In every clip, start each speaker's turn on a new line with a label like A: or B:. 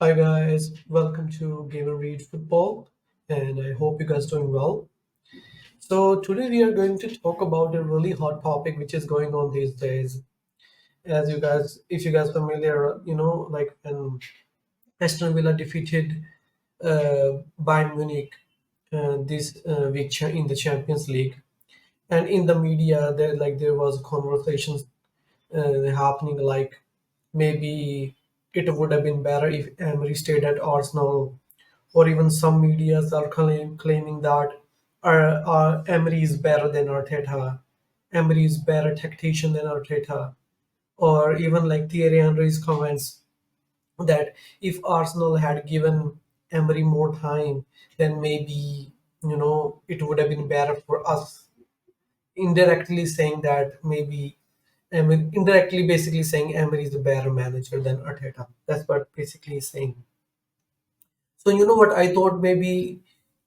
A: Hi guys, welcome to Gamer Read Football, and I hope you guys doing well. So today we are going to talk about a really hot topic which is going on these days. As you guys, if you guys familiar, like when Aston Villa defeated Bayern Munich this week in the Champions League, and in the media there was conversations happening like maybe it would have been better if Emery stayed at Arsenal, or even some medias are claiming that Emery is better than Arteta, Emery is better tactician than Arteta, or even like Thierry Henry's comments that if Arsenal had given Emery more time, then maybe it would have been better for us. Indirectly saying that maybe indirectly basically saying Emery is a better manager than Arteta. That's what basically he's saying. So you know what I thought maybe.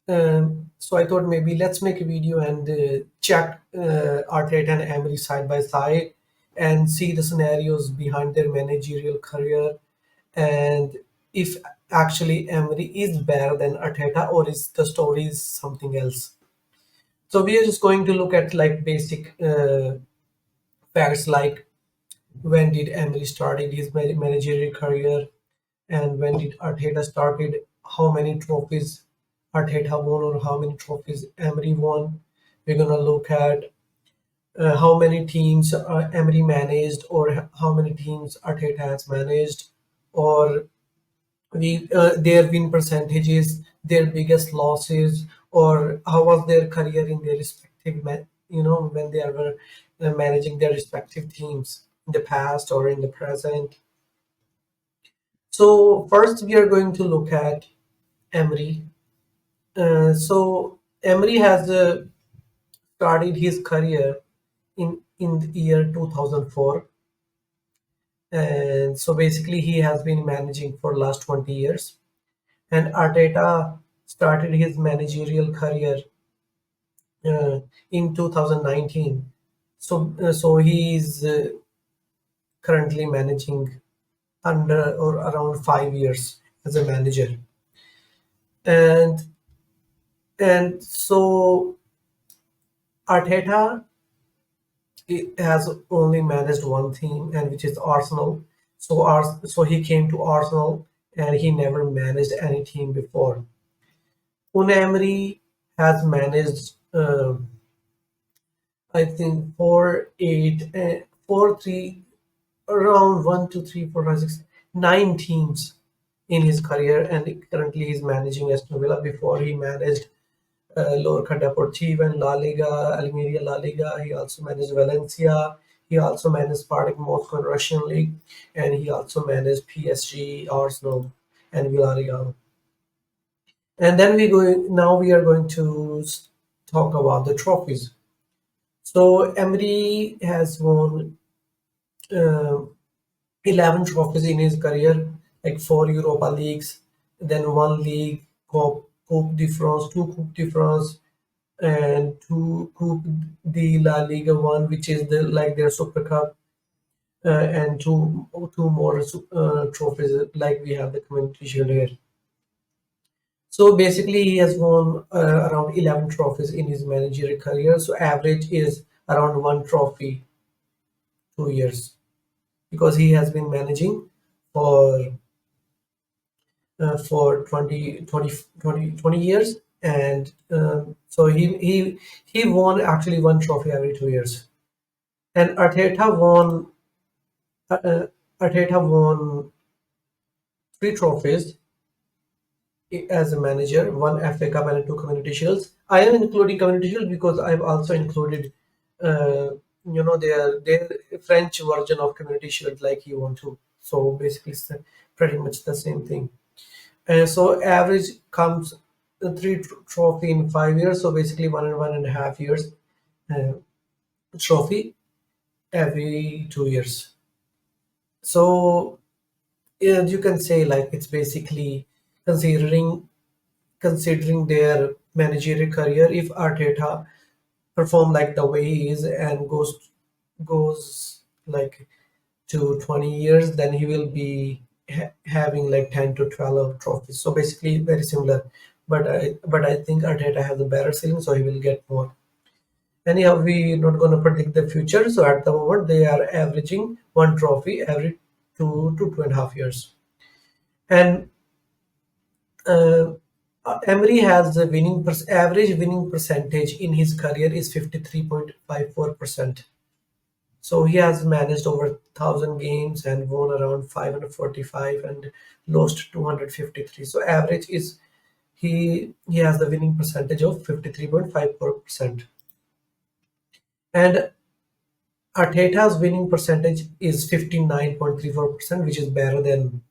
A: I thought maybe let's make a video and check Arteta and Emery side by side and see the scenarios behind their managerial career, and if actually Emery is better than Arteta or is the story is something else. So we are just going to look at like basic facts like when did Emery started his managerial career, and when did Arteta started, how many trophies Arteta won or how many trophies Emery won. We're gonna look at how many teams Emery managed or how many teams Arteta has managed, or their win percentages, their biggest losses, or how was their career in their respective, when they were managing their respective teams in the past or in the present. So first, we are going to look at Emery. So Emery has started his career in the year 2004, and so basically he has been managing for last 20 years. And Arteta started his managerial career in 2019. So he is currently managing under or around 5 years as a manager, and so Arteta has only managed one team, and which is Arsenal. So he came to Arsenal, and he never managed any team before. Unai Emery has managed, I think, four, three, around one, two, three, four, five, six, 9 teams in his career, and currently he's managing Aston Villa. Before he managed Lorca Deportiva in La Liga, Almeria La Liga. He also managed Valencia. He also managed Spartak Moscow in Russian league, and he also managed PSG, Arsenal, and Villarreal. And then we are going to talk about the trophies. So Emery has won uh, 11 trophies in his career, like 4 Europa Leagues, then one league, Coupe de France, two Coupe de France, and two Coupe de La Liga one, which is like their Super Cup, and two more trophies, like we have the Community Shield here. So basically, he has won around 11 trophies in his managerial career. So average is around one trophy 2 years, because he has been managing for 20 years, and so he won actually one trophy every 2 years. And Arteta won 3 trophies as a manager, one FA Cup and two Community Shields. I am including Community Shield because I've also included, uh, their French version of Community Shield, like he won too. So basically, it's pretty much the same thing. And so average comes trophy in 5 years. So basically, 1.5 years uh, trophy every 2 years. So yeah, you can say like it's basically considering considering their managerial career. If Arteta perform like the way he is and goes like to 20 years, then he will be having like 10 to 12 trophies. So basically very similar. But I think Arteta has a better ceiling, so he will get more. Anyhow, we're not going to predict the future. So at the moment, they are averaging one trophy every 2 to 2.5 years. And uh, Emery has the average winning percentage in his career is 53.54%. So he has managed over 1,000 games and won around 545 and lost 253. So average is he has the winning percentage of 53.54%. And Arteta's winning percentage is 59.34%, which is better than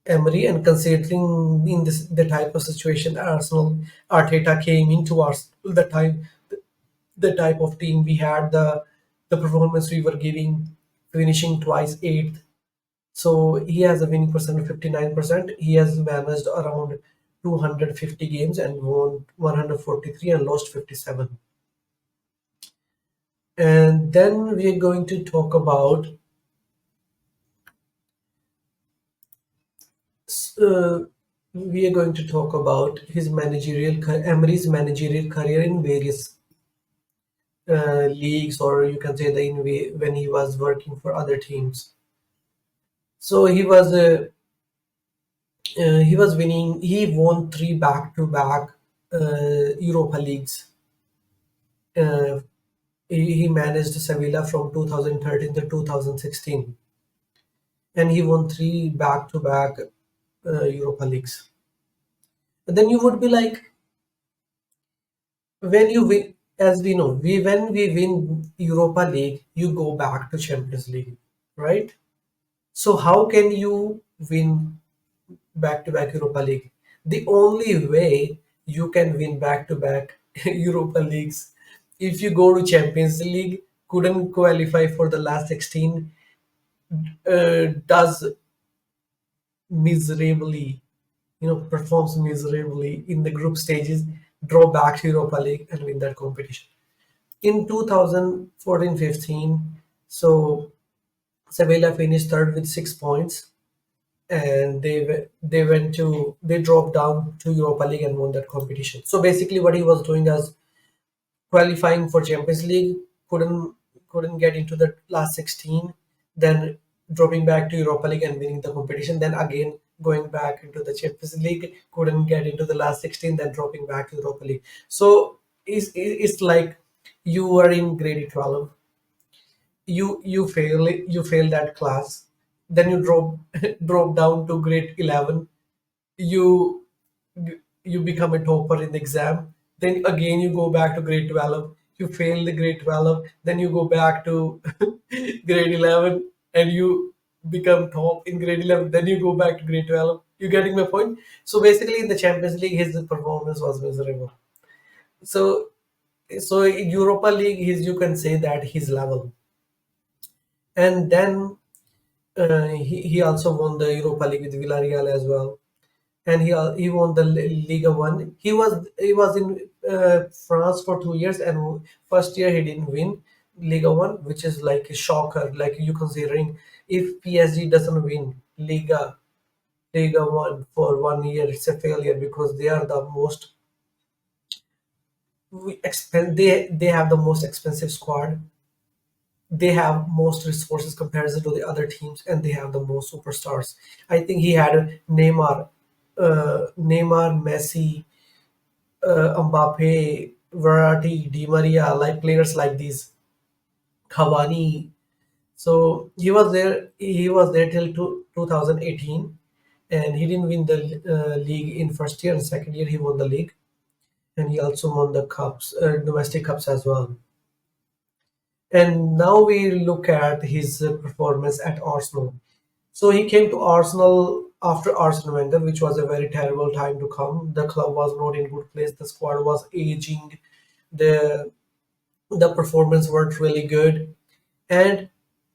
A: Emery. And considering in this the type of situation Arsenal Arteta came into us the type of team we had, the performance we were giving, finishing twice eighth. So he has a winning percent of 59%. He has managed around 250 games and won 143 and lost 57. And then we are going to talk about uh, his Emery's managerial career in various leagues, or you can say when he was working for other teams. So he was winning. He won three back-to-back Europa leagues. Uh, he managed Sevilla from 2013 to 2016, and he won three back-to-back Europa leagues. And then you would be like, when you win, as we know, when we win Europa League, you go back to Champions League, right? So how can you win back-to-back Europa League? The only way you can win back-to-back Europa Leagues, if you go to Champions League, couldn't qualify for the last 16, does miserably, performs miserably in the group stages, draw back to Europa League and win that competition. In 2014-15, so Sevilla finished third with 6 points, and they dropped down to Europa League and won that competition. So basically, what he was doing is qualifying for Champions League, couldn't get into the last 16, then dropping back to Europa League and winning the competition, then again going back into the Champions League, couldn't get into the last 16, then dropping back to Europa League. So it's like you were in grade 12, you fail that class, then you drop drop down to grade 11, you you become a topper in the exam, then again you go back to grade 12, you fail the grade 12, then you go back to grade 11 and you become top in grade 11, then you go back to grade 12. You getting my point? So basically in the Champions League his performance was miserable. So so in Europa League you can say that his level. And then he also won the Europa League with Villarreal as well, and he won the Liga One. He was in France for 2 years, and first year he didn't win Liga One, which is like a shocker. Like you considering if PSG doesn't win Liga One for 1 year, it's a failure because they are the most they have the most expensive squad, they have most resources comparison to the other teams, and they have the most superstars. I think he had Neymar, Messi, Mbappe, Verratti, Di Maria, like players like these, Cavani. So he was there till 2018, and he didn't win the league in first year. And second year he won the league, and he also won the cups, domestic cups as well. And now we look at his performance at Arsenal. So he came to Arsenal after Arsene Wenger, which was a very terrible time to come. The club was not in good place. The squad was aging. The the performance weren't really good, and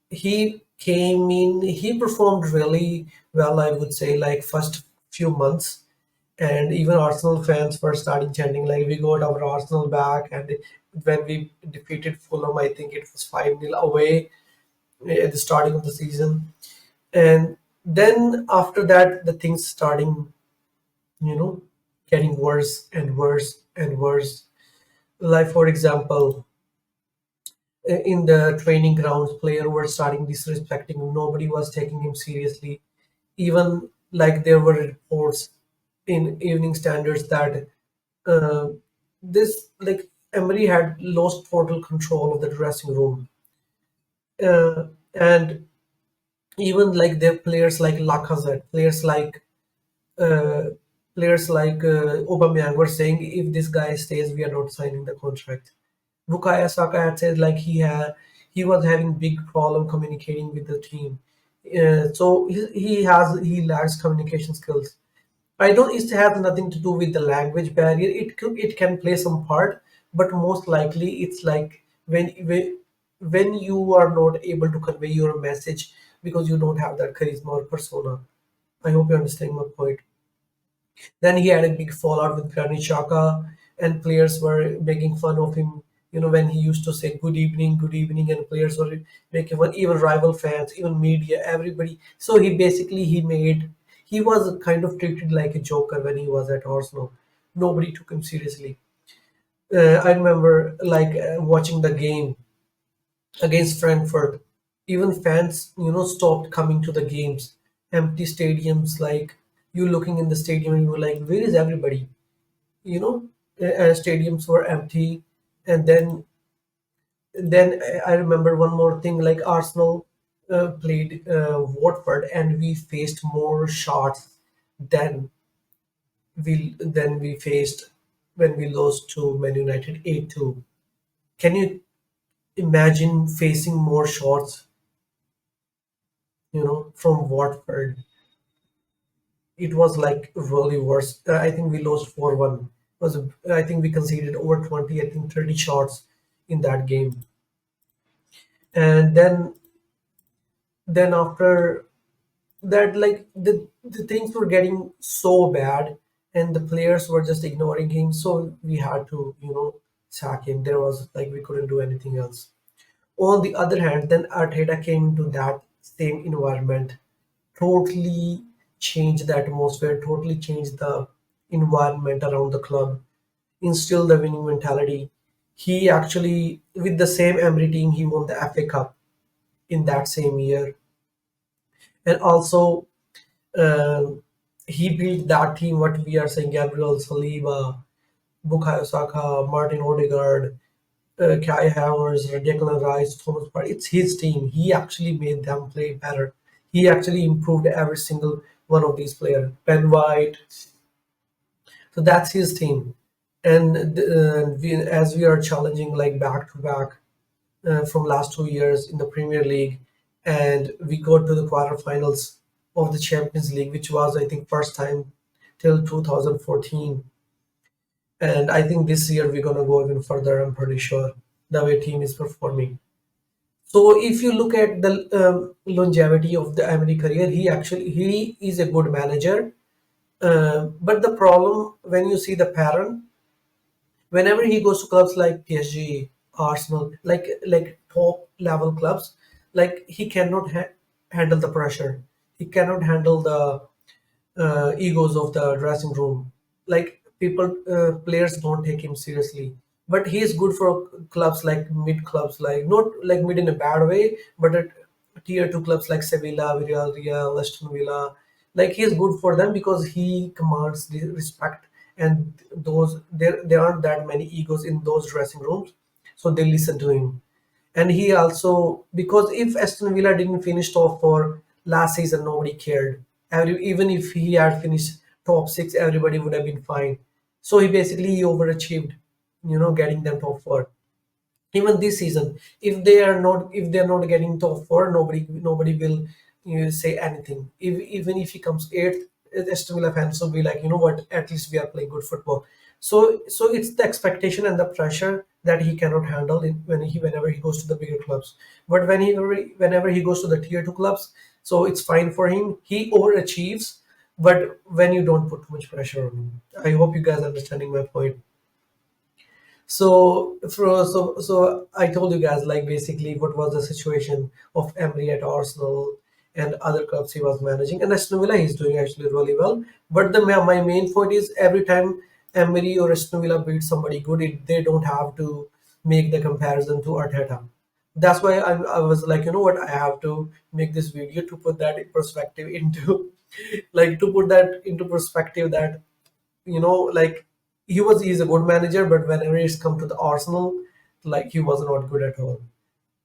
A: he came in. He performed really well, I would say, like first few months, and even Arsenal fans were starting chanting like we got our Arsenal back. And when we defeated Fulham, I think it was 5-0 away. at the starting of the season, and then after that the things starting, you know, getting worse and worse and worse. Like for example, in the training grounds, player were starting disrespecting him. Nobody was taking him seriously. Even like there were reports in Evening Standards that uh, this like Emery had lost total control of the dressing room, and even like their players like Lacazette, uh, players like Aubameyang were saying, if this guy stays, we are not signing the contract. Bukayo Saka had said like he was having big problem communicating with the team. So he lacks communication skills. I don't. It has nothing to do with the language barrier. It can play some part, but most likely it's like when you are not able to convey your message because you don't have that charisma or persona. I hope you understand my point. Then he had a big fallout with Granit Xhaka, and players were making fun of him. You know, when he used to say good evening," and players were making fun, even rival fans, even media, everybody. So he was kind of treated like a joker when he was at Arsenal. Nobody took him seriously. I remember like watching the game against Frankfurt. Even fans, stopped coming to the games. Empty stadiums, like you looking in the stadium and you were like, where is everybody? You know, stadiums were empty. And then I remember one more thing, like Arsenal played Watford, and we faced more shots than we faced when we lost to Man United 8-2. Can you imagine facing more shots, from Watford? It was like really worse. I think we lost 4-1. Was I think we conceded over 20, I think 30 shots in that game. And then after that, like the things were getting so bad, and the players were just ignoring him, so we had to, sack him. There was like we couldn't do anything else. On the other hand, then Arteta came into that same environment, totally changed the atmosphere, totally changed the environment around the club, instilled the winning mentality. He actually, with the same Emery team, he won the FA Cup in that same year. And also, um, he built that team, what we are saying, Gabriel Saliba, Bukayo Saka, Martin Odegaard, Kai Havertz, Declan Rice, Thomas Partey. It's his team. He actually made them play better. He actually improved every single one of these players. Ben White. So that's his team. And as we are challenging like back to back from last 2 years in the Premier League, and we go to the quarterfinals of the Champions League, which was I think first time till 2014. And I think this year we're gonna go even further. I'm pretty sure the way team is performing. So if you look at the longevity of the Emery career, he is a good manager. But the problem when you see the pattern, whenever he goes to clubs like PSG, Arsenal, like top level clubs, like he cannot handle the pressure. He cannot handle the egos of the dressing room. Like players don't take him seriously. But he is good for clubs like mid clubs, like not like mid in a bad way, but at tier two clubs like Sevilla, Villarreal, Aston Villa. Like he is good for them because he commands the respect, and those there aren't that many egos in those dressing rooms, so they listen to him. And he also, because if Aston Villa didn't finish top four last season, nobody cared. Even if he had finished top six, everybody would have been fine. So he overachieved, getting them top four. Even this season, if they're not getting top four, nobody will say anything. Even if he comes eighth, Aston Villa fans will be like, you know what, at least we are playing good football. So it's the expectation and the pressure that he cannot handle whenever he goes to the bigger clubs. But whenever he goes to the tier two clubs, so it's fine for him. He overachieves, but when you don't put too much pressure on him. I hope you guys are understanding my point. So I told you guys like basically what was the situation of Emery at Arsenal and other clubs he was managing, and Aston Villa he's doing actually really well. But my main point is every time Emery or Aston Villa beat somebody good, they don't have to make the comparison to Arteta. That's why I was like, you know what, I have to make this video to put that in perspective into like to put that into perspective that like he's a good manager, but whenever it's come to the Arsenal, like he was not good at all.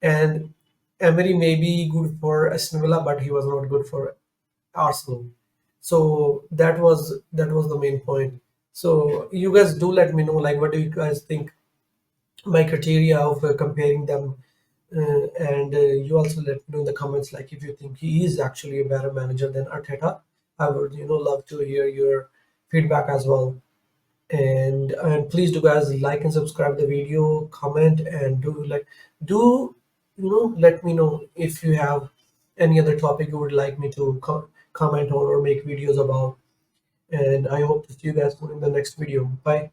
A: And Emery may be good for Aston Villa, but he was not good for Arsenal. So that was the main point. So you guys do let me know, like, what do you guys think? My criteria of comparing them, and you also let me know in the comments, like, if you think he is actually a better manager than Arteta. I would love to hear your feedback as well. And please do guys like and subscribe the video, comment, and do let me know if you have any other topic you would like me to comment on or make videos about. And I hope to see you guys soon in the next video. Bye.